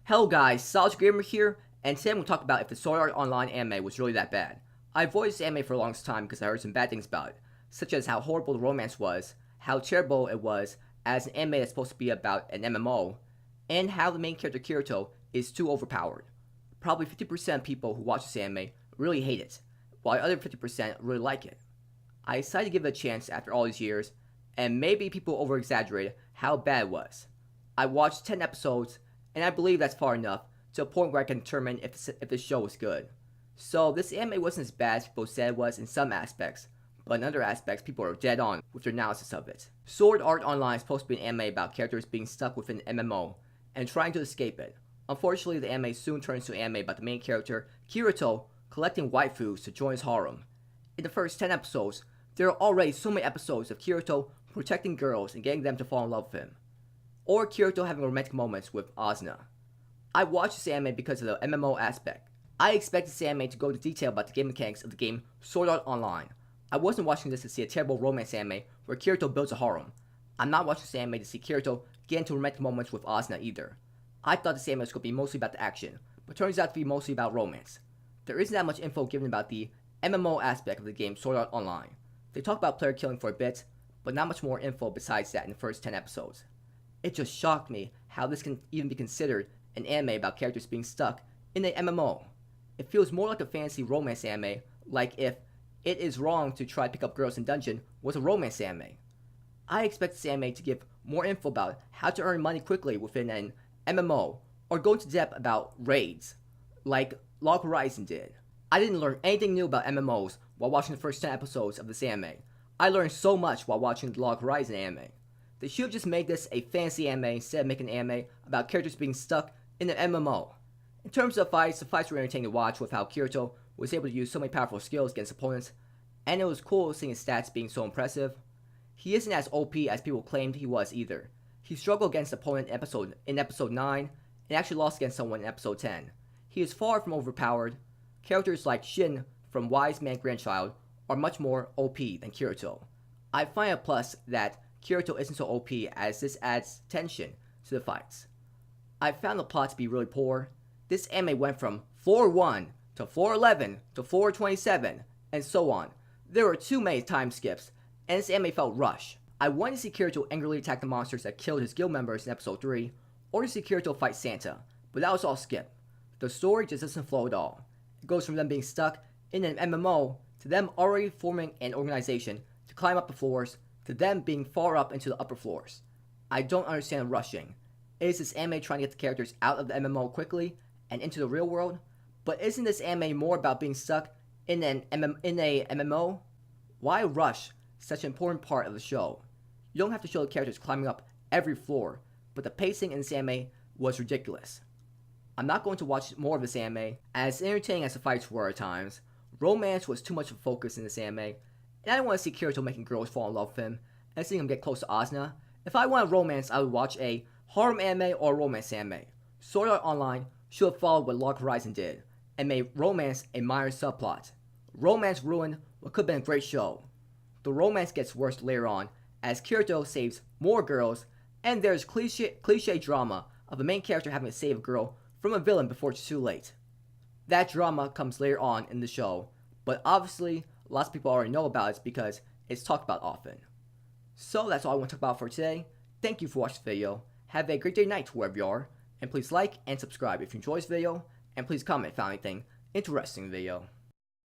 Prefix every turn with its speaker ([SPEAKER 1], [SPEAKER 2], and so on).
[SPEAKER 1] Hello guys, Solid Gamer here, and today I'm going to talk about if the Sword Art Online anime was really that bad. I avoided this anime for the longest time because I heard some bad things about it, such as how horrible the romance was, how terrible it was as an anime that's supposed to be about an MMO, and how the main character Kirito is too overpowered. Probably 50% of people who watch this anime really hate it, while the other 50% really like it. I decided to give it a chance after all these years, and maybe people over-exaggerated how bad it was. I watched 10 episodes, and I believe that's far enough to a point where I can determine if the show was good. So this anime wasn't as bad as people said it was in some aspects, but in other aspects people are dead on with their analysis of it. Sword Art Online is supposed to be an anime about characters being stuck within an MMO and trying to escape it. Unfortunately, the anime soon turns to an anime about the main character, Kirito, collecting waifus to join his harem. In the first 10 episodes, there are already so many episodes of Kirito protecting girls and getting them to fall in love with him, or Kirito having romantic moments with Asuna. I watched this anime because of the MMO aspect. I expected this anime to go into detail about the game mechanics of the game Sword Art Online. I wasn't watching this to see a terrible romance anime where Kirito builds a harem. I'm not watching this anime to see Kirito get into romantic moments with Asuna either. I thought this anime was going to be mostly about the action, but turns out to be mostly about romance. There isn't that much info given about the MMO aspect of the game Sword Art Online. They talk about player killing for a bit, but not much more info besides that in the first 10 episodes. It just shocked me how this can even be considered an anime about characters being stuck in an MMO. It feels more like a fantasy romance anime, like if It Is Wrong to Try to Pick Up Girls in Dungeon was a romance anime. I expect this anime to give more info about how to earn money quickly within an MMO, or go into depth about raids, like Log Horizon did. I didn't learn anything new about MMOs while watching the first 10 episodes of this anime. I learned so much while watching the Log Horizon anime. They should have just made this a fantasy anime instead of making an anime about characters being stuck in an MMO. In terms of fights, the fights were entertaining to watch with how Kirito was able to use so many powerful skills against opponents, and it was cool seeing his stats being so impressive. He isn't as OP as people claimed he was either. He struggled against an opponent in episode 9, and actually lost against someone in episode 10. He is far from overpowered. Characters like Shin from Wise Man Grandchild are much more OP than Kirito. I find a plus that Kirito isn't so OP as this adds tension to the fights. I found the plot to be really poor. This anime went from 4:1 to 4:11 to 4:27 and so on. There were too many time skips, and this anime felt rushed. I wanted to see Kirito angrily attack the monsters that killed his guild members in episode 3, or to see Kirito fight Santa, but that was all skipped. The story just doesn't flow at all. It goes from them being stuck in an MMO to them already forming an organization to climb up the floors to them being far up into the upper floors. I don't understand rushing. Is this anime trying to get the characters out of the MMO quickly and into the real world? But isn't this anime more about being stuck in a MMO? Why rush such an important part of the show? You don't have to show the characters climbing up every floor, but the pacing in this anime was ridiculous. I'm not going to watch more of this anime. As entertaining as the fights were at times, romance was too much of a focus in this anime, and I didn't want to see Kirito making girls fall in love with him and seeing him get close to Asuna. If I wanted romance, I would watch a harem anime or a romance anime. Sword Art Online should have followed what Log Horizon did and made romance a minor subplot. Romance ruined what could have been a great show. The romance gets worse later on as Kirito saves more girls, and there's cliche drama of the main character having to save a girl from a villain before it's too late. That drama comes later on in the show, but obviously lots of people already know about it because it's talked about often. So that's all I want to talk about for today. Thank you for watching the video. Have a great day night wherever you are, and please like and subscribe if you enjoyed this video, and please comment if you found anything interesting in the video.